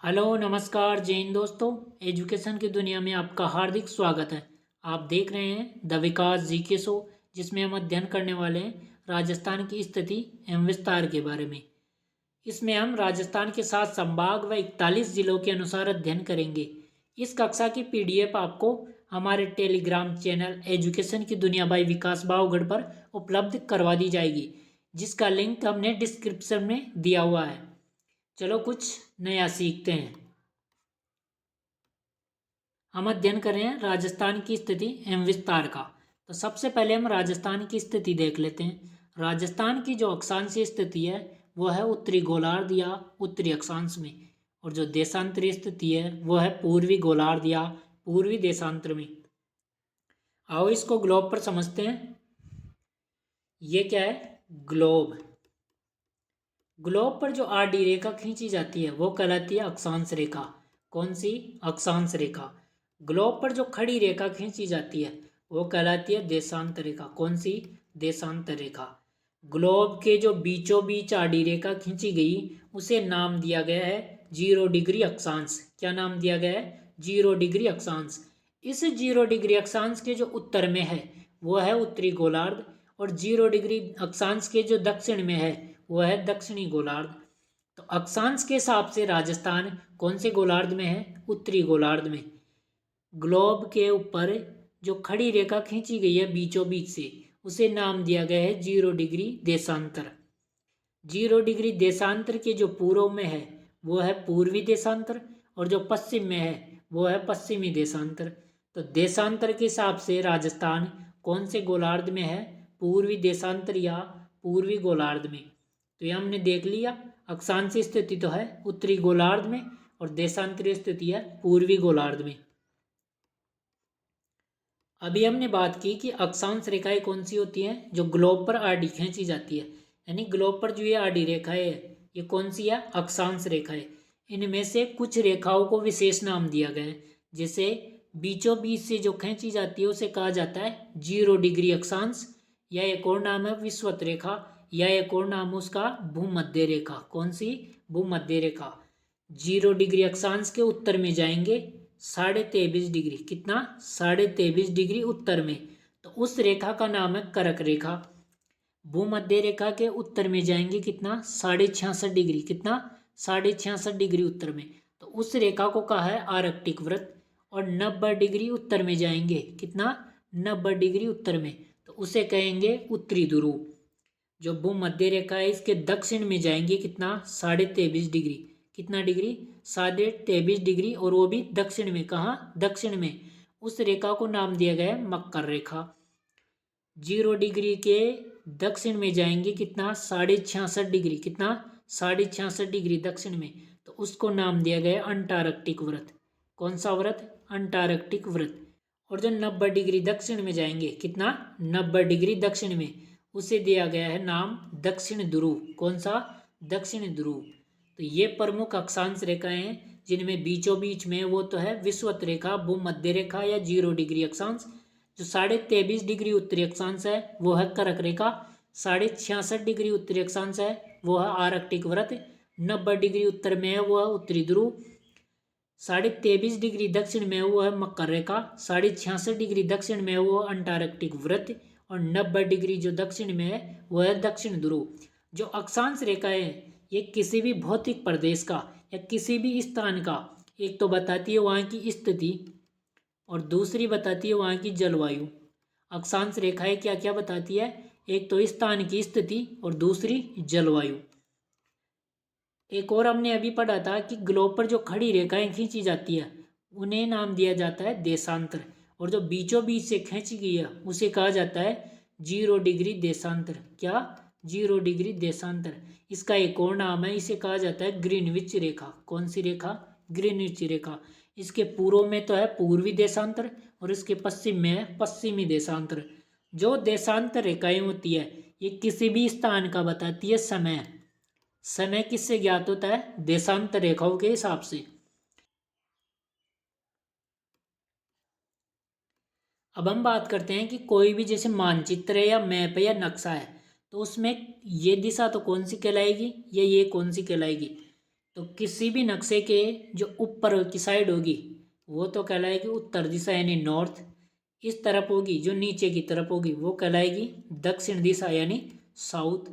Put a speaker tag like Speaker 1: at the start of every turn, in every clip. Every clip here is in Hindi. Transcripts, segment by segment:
Speaker 1: हेलो नमस्कार जय हिंद दोस्तों। एजुकेशन की दुनिया में आपका हार्दिक स्वागत है। आप देख रहे हैं द विकास जीके शो, जिसमें हम अध्ययन करने वाले हैं राजस्थान की स्थिति एवं विस्तार के बारे में। इसमें हम राजस्थान के 7 संभाग व 41 जिलों के अनुसार अध्ययन करेंगे। इस कक्षा की पीडीएफ आपको हमारे टेलीग्राम चैनल एजुकेशन की दुनिया बाई विकास बावगढ़ पर उपलब्ध करवा दी जाएगी, जिसका लिंक हमने डिस्क्रिप्शन में दिया हुआ है। चलो कुछ नया सीखते हैं। हम अध्ययन कर रहे हैं राजस्थान की स्थिति एवं विस्तार का। तो सबसे पहले हम राजस्थान की स्थिति देख लेते हैं। राजस्थान की जो अक्षांशीय स्थिति है वो है उत्तरी गोलार्ध या उत्तरी अक्षांश में, और जो देशांतरीय स्थिति है वो है पूर्वी गोलार्ध या पूर्वी देशांतर में। आओ इसको ग्लोब पर समझते हैं। ये क्या है? ग्लोब। ग्लोब पर जो आडी रेखा खींची जाती है वो कहलाती है अक्षांश रेखा। कौन सी? अक्षांश रेखा। ग्लोब पर जो खड़ी रेखा खींची जाती है वो कहलाती है देशांतर रेखा। कौन सी? देशांतर रेखा। ग्लोब के जो बीचों बीच आडी रेखा खींची गई उसे नाम दिया गया है 0 डिग्री अक्षांश। क्या नाम दिया गया है? 0 डिग्री अक्षांश। इस 0 डिग्री अक्षांश के जो उत्तर में है वो है उत्तरी गोलार्ध, और 0 डिग्री अक्षांश के जो दक्षिण में है वो है दक्षिणी गोलार्ध। तो अक्षांश के हिसाब से राजस्थान कौन से गोलार्ध में है? उत्तरी गोलार्ध में। ग्लोब के ऊपर जो खड़ी रेखा खींची गई है बीचों बीच से, उसे नाम दिया गया है 0 डिग्री देशांतर। 0 डिग्री देशांतर के जो पूर्व में है वो है पूर्वी देशांतर, और जो पश्चिम में है वो है पश्चिमी देशांतर। तो देशांतर के हिसाब से राजस्थान कौन से गोलार्ध में है? पूर्वी देशांतर या पूर्वी गोलार्ध में। तो ये हमने देख लिया। अक्षांशीय स्थिति तो है उत्तरी गोलार्ध में, और देशांतरीय स्थिति है पूर्वी गोलार्ध में। अभी हमने बात की कि अक्षांश रेखाएं कौन सी होती हैं? जो ग्लोब पर आडी खींची जाती है, यानी ग्लोब पर जो ये आडी रेखाएं है ये कौन सी है? अक्षांश रेखाएं। इनमें से कुछ रेखाओं को विशेष नाम दिया गया है। जैसे बीचों बीच से जो खींची जाती है उसे कहा जाता है 0 डिग्री अक्षांश, या एक और नाम है विषुवत रेखा, या एक और नाम उसका भूमध्य रेखा। कौन सी? भूमध्य रेखा। 0 डिग्री अक्षांश के उत्तर में जाएंगे 23.5 डिग्री। कितना? 23.5 डिग्री उत्तर में, तो उस रेखा का नाम है करक रेखा। भूमध्य रेखा के उत्तर में जाएंगे कितना? 66.5 डिग्री। कितना? 66.5 डिग्री उत्तर में, तो उस रेखा को कहा है आर्कटिक वृत्त। और 90 डिग्री उत्तर में जाएंगे कितना? 90 डिग्री उत्तर में, तो उसे कहेंगे उत्तरी ध्रुव। जो भूमध्य रेखा है इसके दक्षिण में जाएंगे कितना? 23.5 डिग्री। कितना डिग्री? 23.5 डिग्री, और वो भी दक्षिण में। कहाँ? दक्षिण में। उस रेखा को नाम दिया गया है मकर रेखा। 0 डिग्री के दक्षिण में जाएंगे कितना? 66.5 डिग्री। कितना? 66.5 डिग्री दक्षिण में, तो उसको नाम दिया गया है अंटार्कटिक वृत्त। कौन सा वृत्त? अंटार्कटिक वृत्त। और जो 90 डिग्री दक्षिण में जाएंगे कितना? 90 डिग्री दक्षिण में, उसे दिया गया है नाम दक्षिण ध्रुव। कौन सा? दक्षिण ध्रुव। तो ये प्रमुख अक्षांश रेखाएं हैं जिनमें बीचों बीच में वो तो है विषुवत रेखा, भूमध्य रेखा या 0 डिग्री अक्षांश। जो 23.5 डिग्री उत्तरी अक्षांश है वो है करक रेखा। 66.5 डिग्री उत्तरी अक्षांश है वो है आर्कटिक वृत्त। 90 डिग्री उत्तर में है वो है उत्तरी ध्रुव। 23.5 डिग्री दक्षिण में वो है मकर रेखा। 66.5 डिग्री दक्षिण में वो अंटार्कटिक वृत्त, और 90 डिग्री जो दक्षिण में है वो है दक्षिण ध्रुव। जो अक्षांश रेखाएं हैं ये किसी भी भौतिक प्रदेश का या किसी भी स्थान का, एक तो बताती है वहाँ की स्थिति और दूसरी बताती है वहाँ की जलवायु। अक्षांश रेखाएं क्या क्या बताती है? एक तो स्थान की स्थिति और दूसरी जलवायु। एक और हमने अभी पढ़ा था कि ग्लोब पर जो खड़ी रेखाएं खींची जाती है उन्हें नाम दिया जाता है देशांतर, और जो बीचों बीच से खींची गई है उसे कहा जाता है 0 डिग्री देशांतर। क्या? 0 डिग्री देशांतर। इसका एक और नाम है, इसे कहा जाता है ग्रीनविच रेखा। कौन सी रेखा? ग्रीनविच रेखा। इसके पूर्व में तो है पूर्वी देशांतर, और इसके पश्चिम में है पश्चिमी देशांतर। जो देशांतर रेखाएं होती है ये किसी भी स्थान का बताती है समय। समय किससे ज्ञात होता है? देशांतर रेखाओं के हिसाब से। अब हम बात करते हैं कि कोई भी जैसे मानचित्र है या मैप है या नक्शा है, तो उसमें ये दिशा तो कौन सी कहलाएगी या ये कौन सी कहलाएगी? तो किसी भी नक्शे के जो ऊपर की साइड होगी वो तो कहलाएगी उत्तर दिशा यानी नॉर्थ। इस तरफ होगी जो नीचे की तरफ होगी वो कहलाएगी दक्षिण दिशा यानी साउथ।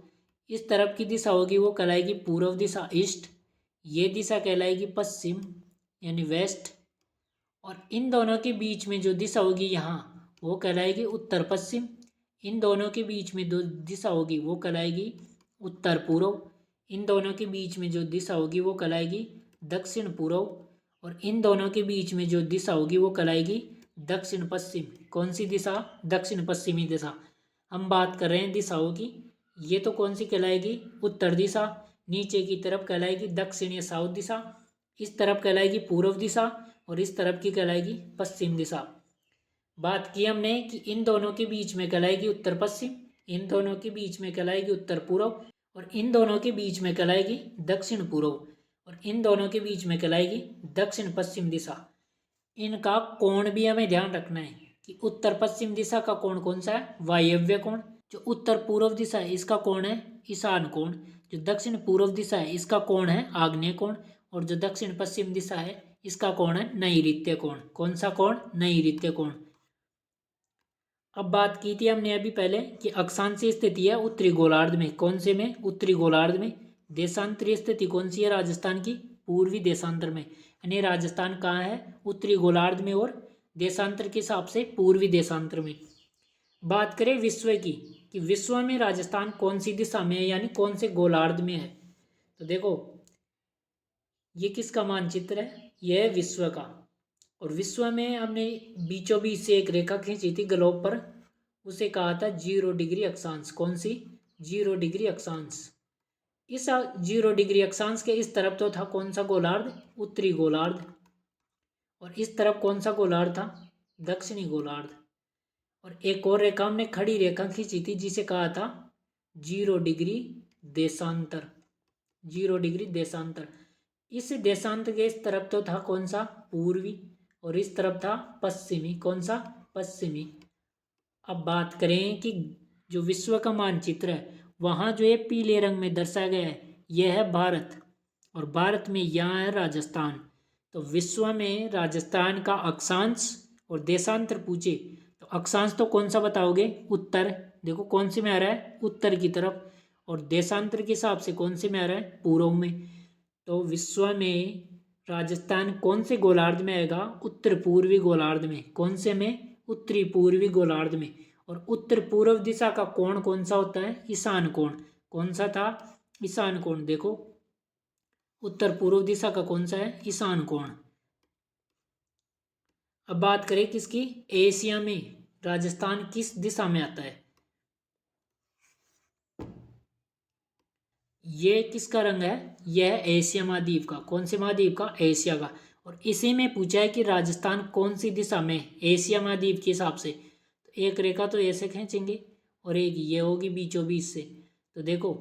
Speaker 1: इस तरफ की दिशा होगी वो कहलाएगी पूर्व दिशा ईस्ट। ये दिशा कहलाएगी पश्चिम यानी वेस्ट। और इन दोनों के बीच में जो दिशा होगी यहाँ वो कहलाएगी उत्तर पश्चिम। इन दोनों के बीच में जो दिशा होगी वो कहलाएगी उत्तर पूर्व। इन दोनों के बीच में जो दिशा होगी वो कहलाएगी दक्षिण पूर्व। और इन दोनों के बीच में जो दिशा होगी वो कहलाएगी दक्षिण पश्चिम। कौन सी दिशा? दक्षिण पश्चिमी दिशा। हम बात कर रहे हैं दिशाओं की। ये तो कौन सी कहलाएगी? उत्तर दिशा। नीचे की तरफ कहलाएगी दक्षिण या साउथ दिशा। इस तरफ कहलाएगी पूर्व दिशा और इस तरफ की कहलाएगी पश्चिम दिशा। बात की हमने कि इन दोनों के बीच में कहलाएगी उत्तर पश्चिम, इन दोनों के बीच में कहलाएगी उत्तर पूर्व और इन दोनों के बीच में कहलाएगी दक्षिण पूर्व और इन दोनों के बीच में कहलाएगी दक्षिण पश्चिम दिशा। इनका कोण भी हमें ध्यान रखना है कि उत्तर पश्चिम दिशा का कोण कौन सा है? वायव्य कोण। जो उत्तर पूर्व दिशा है इसका कोण है ईशान कोण। जो दक्षिण पूर्व दिशा है इसका कोण है आग्नेय कोण और जो दक्षिण पश्चिम दिशा है इसका कोण है नैऋत्य कोण। कौन सा कोण? नैऋत्य कोण। अब बात की थी हमने अभी पहले कि अक्षांशीय स्थिति है उत्तरी गोलार्ध में। कौन से में? उत्तरी गोलार्ध में। देशांतरीय स्थिति कौन सी है राजस्थान की? पूर्वी देशांतर में। यानी राजस्थान कहाँ है? उत्तरी गोलार्ध में और देशांतर के हिसाब से पूर्वी देशांतर में। बात करें विश्व की कि विश्व में राजस्थान कौन सी दिशा में है यानी कौन से गोलार्ध में है। तो देखो ये किसका मानचित्र है? यह है विश्व का। और विश्व में हमने बीचों बीच से एक रेखा खींची थी ग्लोब पर, उसे कहा था 0 डिग्री अक्षांश। कौन सी? 0 डिग्री अक्षांश। इस 0 डिग्री अक्षांश के इस तरफ तो था कौन सा गोलार्ध? उत्तरी गोलार्ध। और इस तरफ कौन सा गोलार्ध था? दक्षिणी गोलार्ध। और एक और रेखा हमने खड़ी रेखा खींची थी जिसे कहा था 0 डिग्री देशांतर। 0 डिग्री देशांतर। इस देशांतर के इस तरफ तो था कौन सा? पूर्वी और इस तरफ था पश्चिमी। कौन सा? पश्चिमी। अब बात करें कि जो विश्व का मानचित्र है वहाँ जो है पीले रंग में दर्शाया गया है यह है भारत और भारत में यहाँ है राजस्थान। तो विश्व में राजस्थान का अक्षांश और देशांतर पूछे तो अक्षांश तो कौन सा बताओगे? उत्तर। देखो कौन से में आ रहा है? उत्तर की तरफ। और देशांतर के हिसाब से कौन से में आ रहा है? पूर्व में। तो विश्व में राजस्थान कौन से गोलार्ध में आएगा? उत्तर पूर्वी गोलार्ध में। कौन से में? उत्तरी पूर्वी गोलार्ध में। और उत्तर पूर्व दिशा का कोण कौन सा होता है? ईशान कोण। कौन सा था? ईशान कोण। देखो उत्तर पूर्व दिशा का कौन सा है? ईशान कोण। अब बात करें किसकी? एशिया में राजस्थान किस दिशा में आता है? ये किसका रंग है? यह है एशिया महाद्वीप का। कौन से महाद्वीप का? एशिया का। और इसी में पूछा है कि राजस्थान कौन सी दिशा में? एशिया महाद्वीप के हिसाब से। तो एक रेखा तो ऐसे खींचेंगे और एक ये होगी बीचों बीच से। तो देखो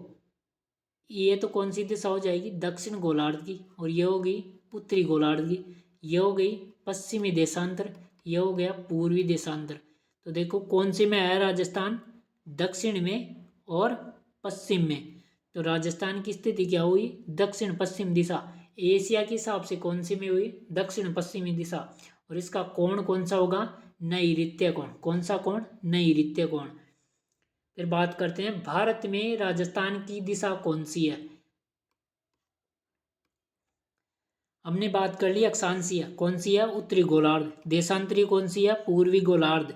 Speaker 1: ये तो कौन सी दिशा हो जाएगी? दक्षिण गोलार्ध की। और ये हो गई उत्तरी गोलार्ध की। ये हो गई पश्चिमी देशांतर। ये हो गया पूर्वी देशांतर। तो देखो कौन से में आया राजस्थान? दक्षिण में और पश्चिम में। तो राजस्थान की स्थिति क्या हुई? दक्षिण पश्चिम दिशा। एशिया के हिसाब से कौन सी में हुई? दक्षिण पश्चिमी दिशा। और इसका कोण कौन सा होगा? नैऋत्य कोण। कौन सा कोण? नैऋत्य कोण। फिर बात करते हैं भारत में राजस्थान की दिशा कौन सी है। हमने बात कर ली अक्षांशीय। कौन सी है? उत्तरी गोलार्ध। देशांतरीय कौन सी है? पूर्वी गोलार्ध।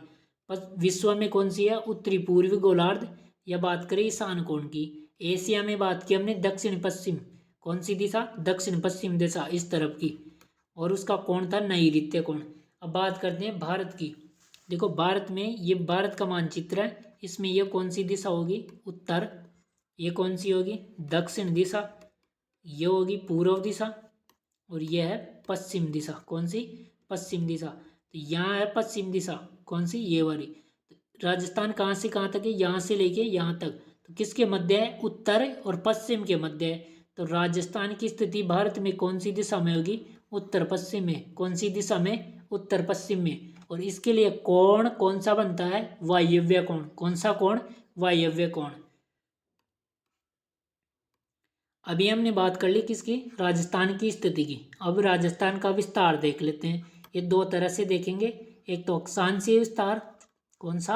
Speaker 1: विश्व में कौन सी है? उत्तरी पूर्वी गोलार्ध। या बात करें ईशान कोण की। एशिया में बात की हमने दक्षिण पश्चिम। कौन सी दिशा? दक्षिण पश्चिम दिशा इस तरफ की। और उसका कोण था नैऋत्य कोण। अब बात करते हैं भारत की। देखो भारत में ये भारत का मानचित्र है। इसमें ये कौन सी दिशा होगी? उत्तर। ये कौन सी होगी? दक्षिण दिशा। ये होगी पूर्व दिशा और यह है पश्चिम दिशा। कौन सी? पश्चिम दिशा। तो यहाँ है पश्चिम दिशा। कौन सी? ये वाली। तो राजस्थान कहाँ से कहाँ तक है? यहाँ से लेके यहाँ तक। तो किसके मध्य है? उत्तर और पश्चिम के मध्य है। तो राजस्थान की स्थिति भारत में कौन सी दिशा में होगी? उत्तर पश्चिम में। कौन सी दिशा में? उत्तर पश्चिम में। और इसके लिए कोण कौन सा बनता है? वायव्य कोण। कौन सा कोण? वायव्य कोण। अभी हमने बात कर ली किसकी, राजस्थान की स्थिति की। अब राजस्थान का विस्तार देख लेते हैं। ये दो तरह से देखेंगे, एक तो अक्षांशीय विस्तार, कौन सा,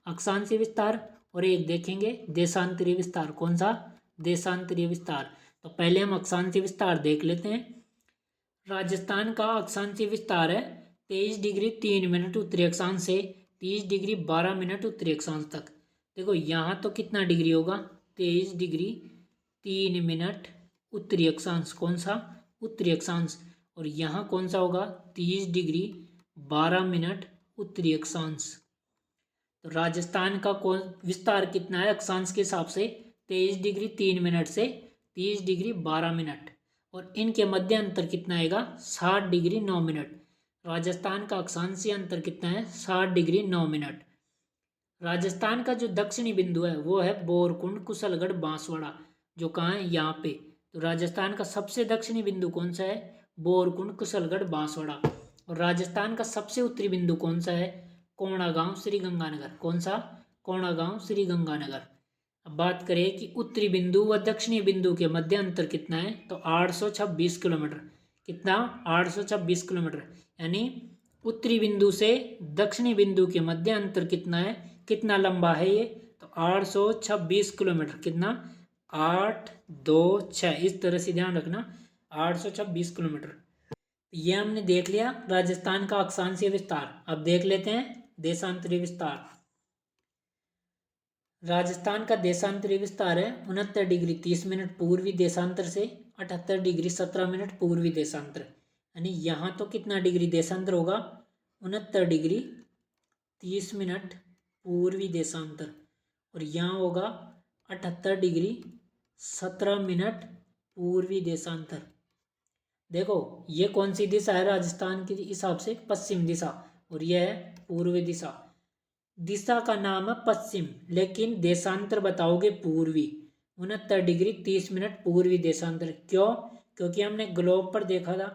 Speaker 1: अक्षांशीय विस्तार, और एक देखेंगे देशांतरीय विस्तार, कौन सा, देशांतरीय विस्तार। तो पहले हम अक्षांशीय विस्तार देख लेते हैं। राजस्थान का अक्षांशीय विस्तार है 23 डिग्री 3 मिनट उत्तरी अक्षांश से 30 डिग्री 12 मिनट उत्तरी अक्षांश तक। देखो यहाँ तो कितना डिग्री होगा, 23 डिग्री 3 मिनट उत्तरी अक्षांश, कौन सा, उत्तरी अक्षांश। और यहाँ कौन सा होगा, 30 डिग्री 12 मिनट उत्तरी अक्षांश। तो राजस्थान का कौन विस्तार कितना है अक्षांश के हिसाब से, 23 डिग्री 3 मिनट से 30 डिग्री 12 मिनट, और इनके मध्य अंतर कितना आएगा, 60 डिग्री 9 मिनट। राजस्थान का अक्षांशीय अंतर कितना है, 60 डिग्री 9 मिनट। राजस्थान का जो दक्षिणी बिंदु है वो है बोरकुंड कुशलगढ़ बांसवाड़ा, जो कहाँ है, यहाँ पे। तो राजस्थान का सबसे दक्षिणी बिंदु कौन सा है, बोरकुंड कुशलगढ़ बांसवाड़ा। और राजस्थान का सबसे उत्तरी बिंदु कौन सा है, कोणागांव श्रीगंगानगर, कौन सा, कोणागांव श्रीगंगानगर। अब बात करें कि उत्तरी बिंदु व दक्षिणी बिंदु के मध्य अंतर कितना है, तो 826 किलोमीटर। कितना, 826 किलोमीटर। यानी उत्तरी बिंदु से दक्षिणी बिंदु के मध्य अंतर कितना है, कितना लंबा है ये, तो 826 किलोमीटर। कितना, 826, इस तरह से ध्यान रखना, 826 किलोमीटर। ये हमने देख लिया राजस्थान का अक्षांशीय विस्तार। अब देख लेते हैं देशांतरीय विस्तार। राजस्थान का देशांतरीय विस्तार है 69 डिग्री 30 मिनट पूर्वी देशांतर से 78 डिग्री 17 मिनट पूर्वी देशांतर। यानी यहाँ तो कितना डिग्री देशांतर होगा, 69 डिग्री 30 मिनट पूर्वी देशांतर, और यहाँ होगा 78 डिग्री 17 मिनट पूर्वी देशांतर। देखो ये कौन सी दिशा है राजस्थान के हिसाब से, पश्चिम दिशा, और यह है पूर्वी दिशा। दिशा का नाम है पश्चिम, लेकिन देशांतर बताओगे पूर्वी। 69 डिग्री 30 मिनट पूर्वी देशांतर। क्यों, क्योंकि हमने ग्लोब पर देखा था,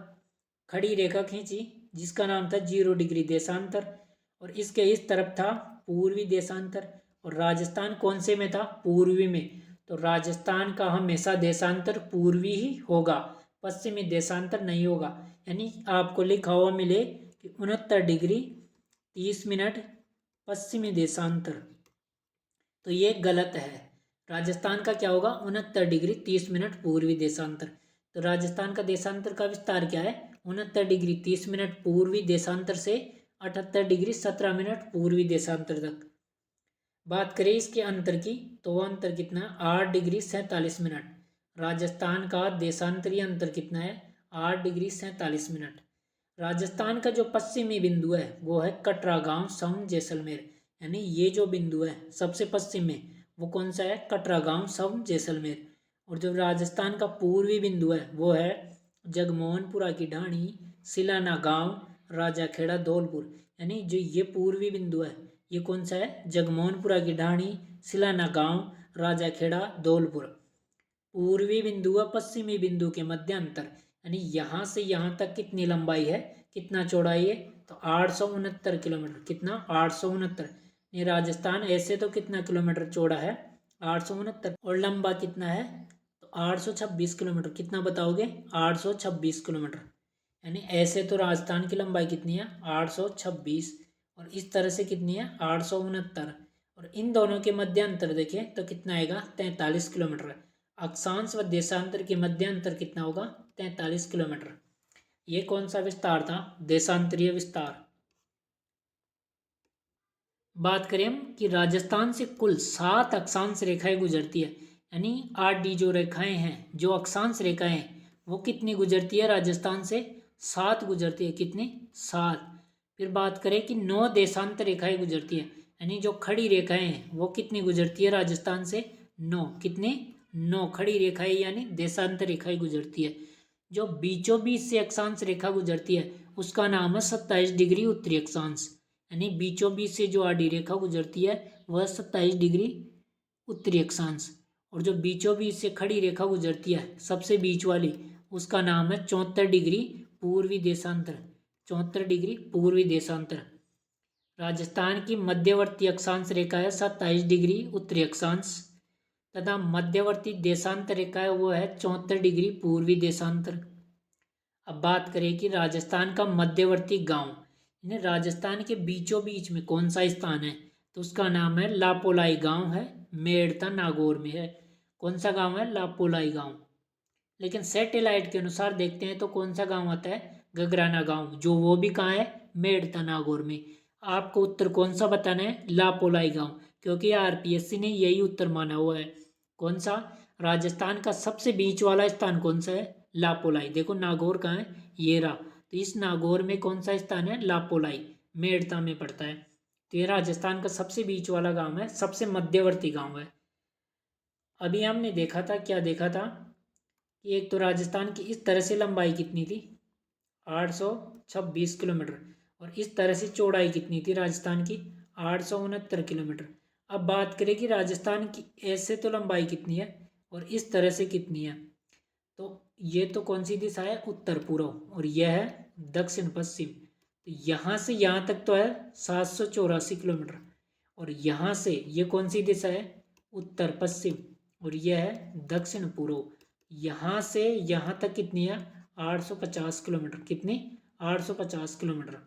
Speaker 1: खड़ी रेखा खींची जिसका नाम था 0 डिग्री देशांतर, और इसके इस तरफ था पूर्वी देशांतर, और राजस्थान कौन से में था, पूर्वी में। तो राजस्थान का हमेशा देशांतर पूर्वी ही होगा, पश्चिमी देशांतर नहीं होगा। यानी आपको लिखा हुआ मिले कि 69 डिग्री 30 मिनट पश्चिमी देशांतर, तो ये गलत है। राजस्थान का क्या होगा, 69 डिग्री 30 मिनट पूर्वी देशांतर। तो राजस्थान का देशांतर का विस्तार क्या है, 69 डिग्री 30 मिनट पूर्वी देशांतर से 78 डिग्री 17 मिनट पूर्वी देशांतर तक। बात करें इसके अंतर की, तो वह अंतर कितना है, 8 डिग्री 47 मिनट। राजस्थान का देशांतरीय अंतर कितना है, 8 डिग्री 47 मिनट। राजस्थान का जो पश्चिमी बिंदु है वो है कटरा गांव सम जैसलमेर। यानी ये जो बिंदु है सबसे पश्चिम में, वो कौन सा है, कटरा गांव सम जैसलमेर। और जो राजस्थान का पूर्वी बिंदु है वो है जगमोहनपुरा की ढाणी, सिलाना गांव, राजाखेड़ा, धौलपुर। यानी जो ये पूर्वी बिंदु है ये कौन सा है, जगमोहनपुरा की ढाणी, सिलाना गांव, राजाखेड़ा, धौलपुर। पूर्वी बिंदु व पश्चिमी बिंदु के मध्य अंतर, यानी यहाँ से यहाँ तक कितनी लंबाई है, कितना चौड़ाई है, तो 869 किलोमीटर। कितना, 869। ये राजस्थान ऐसे तो कितना किलोमीटर चौड़ा है, 869, और लंबा कितना है, तो 826 किलोमीटर। कितना बताओगे, 826 किलोमीटर। यानी ऐसे तो राजस्थान की लंबाई कितनी है, 826, और इस तरह से कितनी है, 869। और इन दोनों के मध्य अंतर देखें तो कितना आएगा, 43 किलोमीटर। अक्षांश व देशांतर के मध्य अंतर कितना होगा, 43 किलोमीटर। ये कौन सा विस्तार था, देशांतरीय विस्तार। बात करें हम कि राजस्थान से कुल 7 अक्षांश रेखाएं गुजरती है। यानी 8D जो रेखाएं हैं, जो अक्षांश रेखाएं हैं, वो कितनी गुजरती है राजस्थान से, 7 गुजरती है। कितनी, 7। फिर बात करें कि 9 देशांतर रेखाएं गुजरती है। यानी जो खड़ी रेखाएं हैं वो कितनी गुजरती है राजस्थान से, 9। कितनी, 9 खड़ी रेखाएं यानी देशांतर रेखाएं गुजरती है। जो बीचों बीच से अक्षांश रेखा गुजरती है उसका नाम है 27 डिग्री उत्तरी अक्षांश। यानी बीचों बीच से जो आडी रेखा गुजरती है वह 27 डिग्री उत्तरी अक्षांश। और जो बीचों बीच से खड़ी रेखा गुजरती है सबसे बीच वाली, उसका नाम है 74 डिग्री पूर्वी देशांतर। 74 डिग्री पूर्वी देशांतर। राजस्थान की मध्यवर्ती अक्षांश रेखा है 27 डिग्री उत्तरी अक्षांश, तथा मध्यवर्ती देशांतर रेखा है वो है 74 डिग्री पूर्वी देशांतर। अब बात करें कि राजस्थान का मध्यवर्ती गांव, यानी राजस्थान के बीचों बीच में कौन सा स्थान है, तो उसका नाम है लापोलाई गांव है, मेड़ता नागौर में है। कौन सा गांव है? लापोलाई गांव। लेकिन सैटेलाइट के अनुसार देखते हैं तो कौन सा गांव आता है? गगराना गांव, जो वो भी कहाँ है? मेड़ता नागौर में। आपको उत्तर कौन सा बताना है? लापोलाई गांव, क्योंकि आरपीएससी ने यही उत्तर माना हुआ है। कौन सा? राजस्थान का सबसे बीच वाला स्थान कौन सा है? लापोलाई। देखो नागौर कहाँ है? ये रहा। तो इस नागौर में कौन सा स्थान है? लापोलाई, मेड़ता में पड़ता है। तो ये राजस्थान का सबसे बीच वाला गांव है, सबसे मध्यवर्ती गांव है। अभी हमने देखा था, क्या देखा था कि एक तो राजस्थान की इस तरह से लंबाई कितनी थी? 826 किलोमीटर। और इस तरह से चौड़ाई कितनी थी राजस्थान की? 869 किलोमीटर। अब बात करें कि राजस्थान की ऐसे तो लंबाई कितनी है और इस तरह से कितनी है, तो ये तो कौन सी दिशा है? उत्तर पूर्व, और यह है दक्षिण पश्चिम। तो यहाँ से यहाँ तक तो है 784 किलोमीटर, और यहाँ से ये कौन सी दिशा है? उत्तर पश्चिम, और यह है दक्षिण पूर्व। यहाँ से यहाँ तक कितनी है? 850 किलोमीटर। कितनी? 850 किलोमीटर।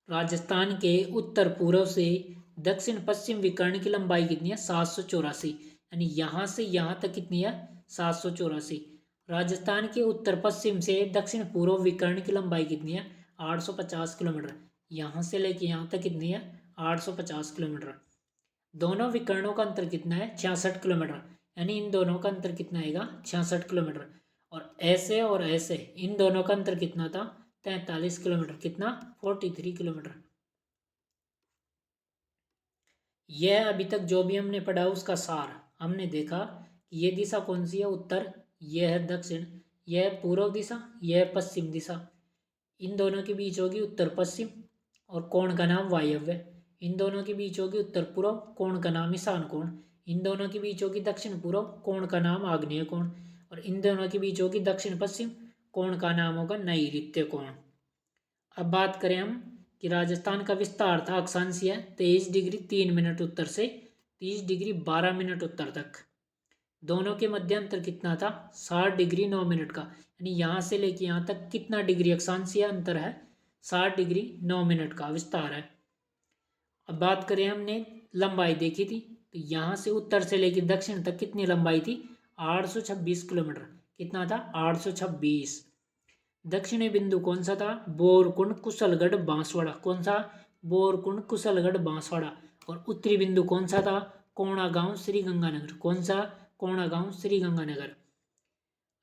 Speaker 1: राजस्थान के उत्तर पूर्व से दक्षिण पश्चिम विकर्ण की लंबाई कितनी है? 784। यानी यहाँ से यहाँ तक कितनी है? 784। राजस्थान के उत्तर पश्चिम से दक्षिण पूर्व विकर्ण की लंबाई कितनी है? 850 किलोमीटर। यहाँ से लेके यहाँ तक कितनी है? 850 किलोमीटर। दोनों विकर्णों का अंतर कितना है? 66 किलोमीटर। यानी इन दोनों का अंतर कितना आएगा? 66 किलोमीटर। और ऐसे इन दोनों का अंतर कितना था? 43 किलोमीटर। कितना? 43 किलोमीटर। यह अभी तक जो भी हमने पढ़ा उसका सार। हमने देखा कि ये दिशा कौन सी है? उत्तर। यह है दक्षिण। यह है पूर्व दिशा, यह है पश्चिम दिशा। इन दोनों के बीच होगी उत्तर पश्चिम, और कोण का नाम वायव्य। इन दोनों के बीच होगी उत्तर पूर्व, कोण का नाम ईशान कोण। इन दोनों के बीच होगी दक्षिण पूर्व, कोण का नाम आग्नेय कोण। और इन दोनों के बीच होगी दक्षिण पश्चिम, कोण का नाम होगा नैऋत्य कोण। अब बात करें हम कि राजस्थान का विस्तार था अक्षांशीय 23 डिग्री 3 मिनट उत्तर से 30 डिग्री 12 मिनट उत्तर तक। दोनों के मध्य अंतर कितना था? 60 डिग्री 9 मिनट का। यानी यहाँ से लेके यहाँ तक कितना डिग्री अक्षांशीय अंतर है? 60 डिग्री 9 मिनट का विस्तार है। अब बात करें, हमने लंबाई देखी थी, तो यहाँ से उत्तर से लेकर दक्षिण तक कितनी लंबाई थी? 826 किलोमीटर। कितना था? 826। दक्षिणी बिंदु कौन सा था? बोरकुंड कुशलगढ़ बांसवाड़ा। कौन सा? बोरकुंड कुशलगढ़ बांसवाड़ा। और उत्तरी बिंदु कौन सा था? कोणागांव श्री गंगानगर। कौन सा? कोणागांव श्री गंगानगर।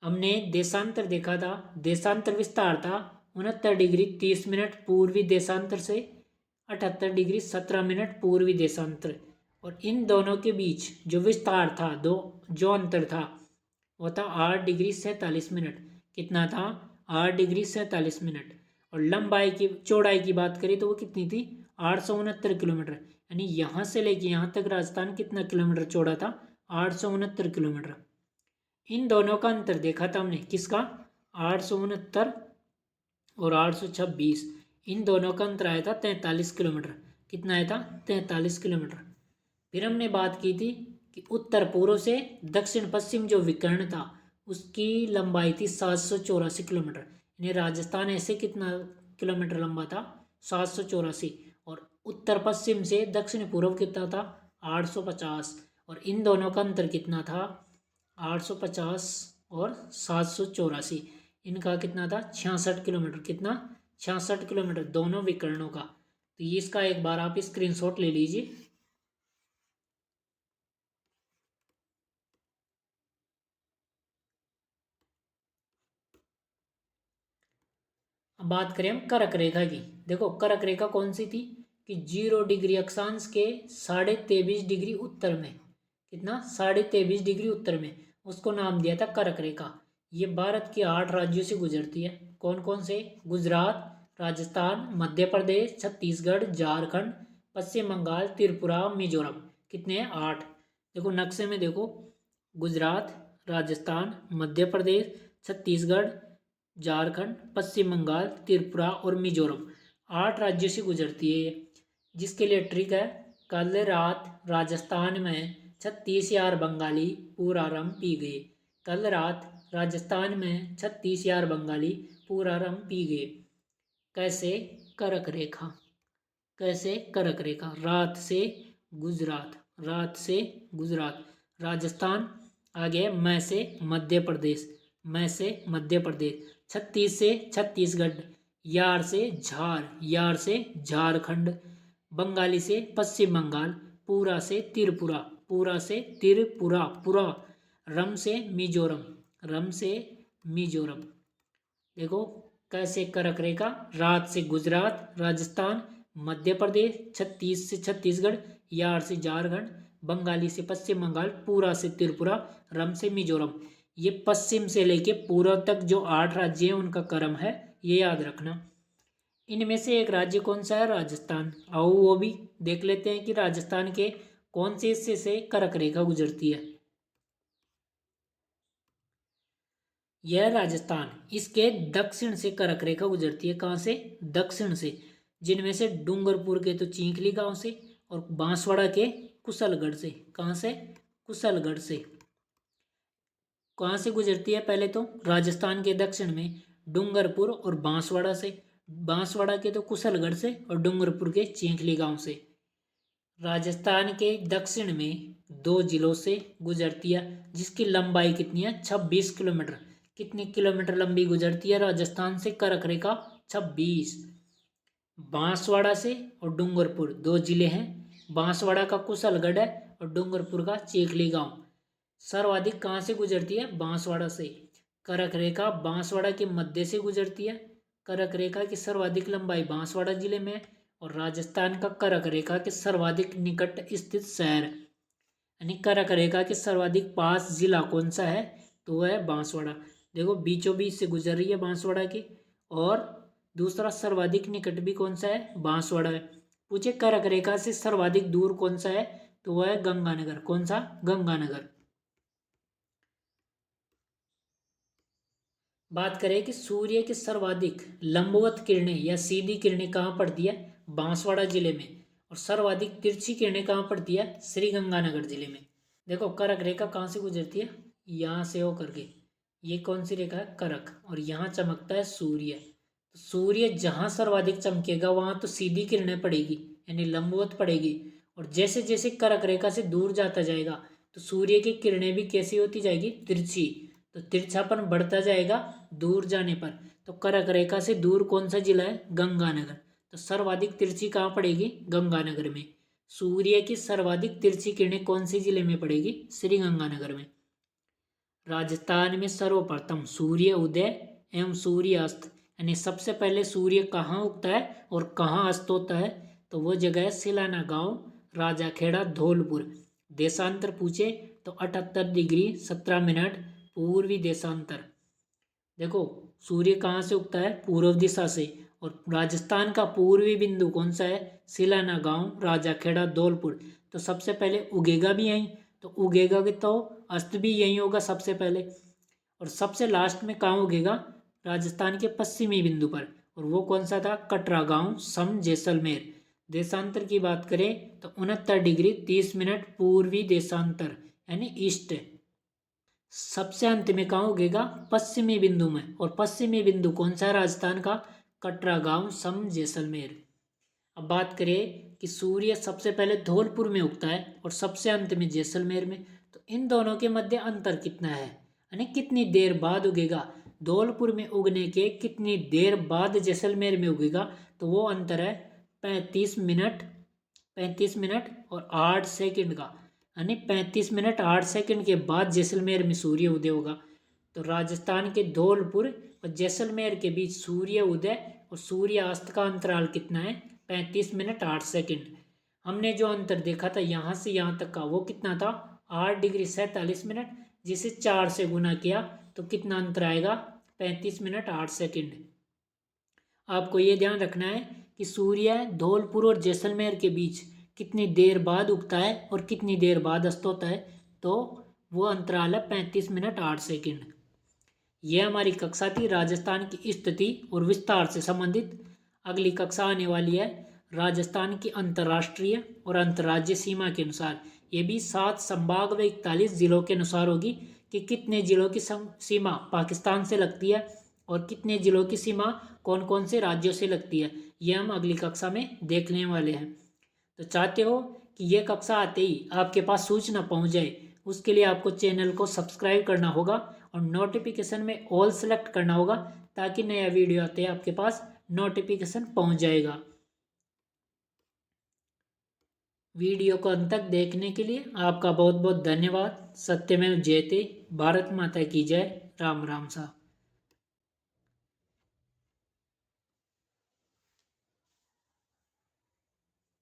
Speaker 1: हमने देशांतर देखा था, देशांतर विस्तार था 69 डिग्री 30 मिनट पूर्वी देशांतर से 78 डिग्री 17 मिनट पूर्वी देशांतर। और इन दोनों के बीच जो विस्तार था, जो अंतर था, वो था 8 डिग्री 47 मिनट। कितना था? 8 डिग्री 47 मिनट। और लंबाई की, चौड़ाई की बात करें तो वो कितनी थी? 869 किलोमीटर। यानी यहाँ से लेके यहाँ तक राजस्थान कितना किलोमीटर चौड़ा था? 869 किलोमीटर। इन दोनों का अंतर देखा था हमने, किसका? 869 और 826। इन दोनों का अंतर आया था 43 किलोमीटर। कितना आया था? 43 किलोमीटर। फिर हमने बात की थी कि उत्तर पूर्व से दक्षिण पश्चिम जो विकर्ण था उसकी लंबाई थी 784 किलोमीटर। यानी राजस्थान ऐसे कितना किलोमीटर लंबा था? 784। और उत्तर पश्चिम से दक्षिण पूर्व कितना था? 850। और इन दोनों का अंतर कितना था? 850 और 784। इनका कितना था? 66 किलोमीटर। कितना? 66 किलोमीटर दोनों विकर्णों का। तो ये इसका एक बार आप स्क्रीनशॉट ले लीजिए। अब बात करें हम करक रेखा की। देखो करक रेखा कौन सी थी कि 0 डिग्री अक्षांश के 23.5 डिग्री उत्तर में, कितना? 23.5 डिग्री उत्तर में, उसको नाम दिया था करक रेखा। ये भारत के 8 राज्यों से गुजरती है। कौन कौन से? गुजरात, राजस्थान, मध्य प्रदेश, छत्तीसगढ़, झारखंड, पश्चिम बंगाल, त्रिपुरा, मिजोरम। कितने हैं? 8। देखो नक्शे में देखो, गुजरात, राजस्थान, मध्य प्रदेश, छत्तीसगढ़, झारखंड, पश्चिम बंगाल, त्रिपुरा और मिजोरम, 8 राज्यों से गुजरती है ये। जिसके लिए ट्रिक है, कल रात राजस्थान में 36 यार बंगाली पूरा रम पी गए। कल रात राजस्थान में 36 यार बंगाली पूरा रम पी गए। कैसे? करक रेखा। कैसे? करक रेखा। रात से गुजरात, रात से गुजरात। राजस्थान आ गया मैं से मध्य प्रदेश, मैं से मध्य प्रदेश। 36 से छत्तीसगढ़, यार से झार, यार से झारखंड। बंगाली से पश्चिम बंगाल, पूरा से त्रिपुरा, पूरा से त्रिपुरा पुरा। रम से मिजोरम, रम से मिजोरम। देखो कैसे करक रेखा। रात से गुजरात राजस्थान, मध्य प्रदेश, 36 से छत्तीसगढ़, यार से झारखंड, बंगाली से पश्चिम बंगाल, पूरा से त्रिपुरा, रम से मिजोरम। ये पश्चिम से लेके पूर्व तक जो 8 राज्य हैं उनका क्रम है, ये याद रखना। इनमें से एक राज्य कौन सा है? राजस्थान। आओ वो भी देख लेते हैं कि राजस्थान के कौन से हिस्से से कर्क रेखा गुजरती है। यह राजस्थान, इसके दक्षिण से कर्क रेखा गुजरती है। कहाँ से? दक्षिण से। जिनमें से डूंगरपुर के तो चिंखली गांव से, और बांसवाड़ा के कुशलगढ़ से। कहाँ से? कुशलगढ़ से। कहाँ से गुजरती है? पहले तो राजस्थान के दक्षिण में डूंगरपुर और बांसवाड़ा से, बांसवाड़ा के तो कुशलगढ़ से, और डूंगरपुर के चिंखली गांव से। राजस्थान के दक्षिण में 2 जिलों से गुजरती है, जिसकी लंबाई कितनी है? 26 किलोमीटर। कितनी किलोमीटर लंबी गुजरती है राजस्थान से कर्क रेखा? 26। बांसवाड़ा से और डूंगरपुर 2 जिले हैं। बांसवाड़ा का कुशलगढ़ है और डूंगरपुर का चिंखली गांव। सर्वाधिक कहाँ से गुजरती है? बांसवाड़ा से। कर्क रेखा बांसवाड़ा के मध्य से गुजरती है। कर्क रेखा की सर्वाधिक लंबाई बांसवाड़ा जिले में है, और राजस्थान का कर्क रेखा के सर्वाधिक निकट स्थित शहर, यानी कर्क रेखा के सर्वाधिक पास जिला कौन सा है? तो वह है बांसवाड़ा। देखो बीचों बीच से गुजर रही है बांसवाड़ा की, और दूसरा सर्वाधिक निकट भी कौन सा है? बांसवाड़ा है। पूछे कर्क रेखा से सर्वाधिक दूर कौन सा है? तो वह है गंगानगर। कौन सा? गंगानगर। बात करें कि सूर्य की सर्वाधिक लंबवत किरणें या सीधी किरणें कहाँ पड़ती है? बांसवाड़ा जिले में। और सर्वाधिक तिरछी किरणें कहाँ पड़ती है? श्री गंगानगर जिले में। देखो कर्क रेखा कहाँ से गुजरती है? यहाँ से होकर के। ये कौन सी रेखा है? कर्क। और यहाँ चमकता है सूर्य। तो सूर्य जहाँ सर्वाधिक चमकेगा वहां तो सीधी किरणें पड़ेगी, यानी लंबवत पड़ेगी। और जैसे जैसे कर्क रेखा से दूर जाता जाएगा तो सूर्य की किरणें भी कैसी होती जाएगी? तिरछी। तो तिरछापन बढ़ता जाएगा दूर जाने पर। तो कर्क रेखा से दूर कौन सा जिला है? गंगानगर। तो सर्वाधिक तिरछी कहाँ पड़ेगी? गंगानगर में। सूर्य की सर्वाधिक तिरछी किरणें कौन से जिले में पड़ेगी? श्री गंगानगर में। राजस्थान में सर्वप्रथम सूर्य उदय एवं सूर्य अस्त, यानी सबसे पहले सूर्य कहाँ उगता है और कहाँ अस्त होता है? तो वो जगह है सिलाना गांव, राजाखेड़ा, धौलपुर। देशांतर पूछे तो 78 डिग्री 17 मिनट पूर्वी देशांतर। देखो सूर्य कहाँ से उगता है? पूर्व दिशा से। और राजस्थान का पूर्वी बिंदु कौन सा है? सिलाना गांव, राजाखेड़ा, धौलपुर। तो सबसे पहले उगेगा भी यहीं, तो उगेगा कि तो अस्त भी यहीं होगा सबसे पहले। और सबसे लास्ट में कहाँ उगेगा? राजस्थान के पश्चिमी बिंदु पर, और वो कौन सा था? कटरा गांव, सम, जैसलमेर। देशांतर की बात करें तो 69 डिग्री 30 मिनट पूर्वी देशांतर, यानी ईस्ट। सबसे अंत में कहाँ उगेगा? पश्चिमी बिंदु में। और पश्चिमी बिंदु कौन सा है राजस्थान का? कटरा गांव, सम, जैसलमेर। अब बात करें कि सूर्य सबसे पहले धौलपुर में उगता है और सबसे अंत में जैसलमेर में। तो इन दोनों के मध्य अंतर कितना है, यानी कितनी देर बाद उगेगा? धौलपुर में उगने के कितनी देर बाद जैसलमेर में उगेगा? तो वो अंतर है 35 मिनट, 35 मिनट और 8 सेकंड का, यानी 35 मिनट 8 सेकंड के बाद जैसलमेर में सूर्य उदय होगा। तो राजस्थान के धौलपुर और जैसलमेर के बीच सूर्य उदय और सूर्यास्त का अंतराल कितना है? 35 मिनट 8 सेकंड। हमने जो अंतर देखा था यहाँ से यहाँ तक का, वो कितना था? 8 डिग्री 47 मिनट। जिसे 4 से गुना किया तो कितना अंतर आएगा? 35 मिनट 8 सेकंड। आपको ये ध्यान रखना है कि सूर्य धौलपुर और जैसलमेर के बीच कितनी देर बाद उगता है और कितनी देर बाद अस्त होता है। तो वो अंतराल है 35 मिनट 8 सेकंड। यह हमारी कक्षा थी राजस्थान की स्थिति और विस्तार से संबंधित। अगली कक्षा आने वाली है राजस्थान की अंतर्राष्ट्रीय और अंतर्राज्यीय सीमा के अनुसार, ये भी 7 संभाग व 41 जिलों के अनुसार होगी कि कितने जिलों की सीमा पाकिस्तान से लगती है और कितने जिलों की सीमा कौन कौन से राज्यों से लगती है। ये हम अगली कक्षा में देखने वाले हैं। तो चाहते हो कि ये कक्षा आते ही आपके पास सूचना पहुंच जाए, उसके लिए आपको चैनल को सब्सक्राइब करना होगा और नोटिफिकेशन में ऑल सेलेक्ट करना होगा, ताकि नया वीडियो आते ही आपके पास नोटिफिकेशन पहुंच जाएगा। वीडियो को अंत तक देखने के लिए आपका बहुत बहुत धन्यवाद। सत्यमेव जयते। भारत माता की जय। राम राम साहब।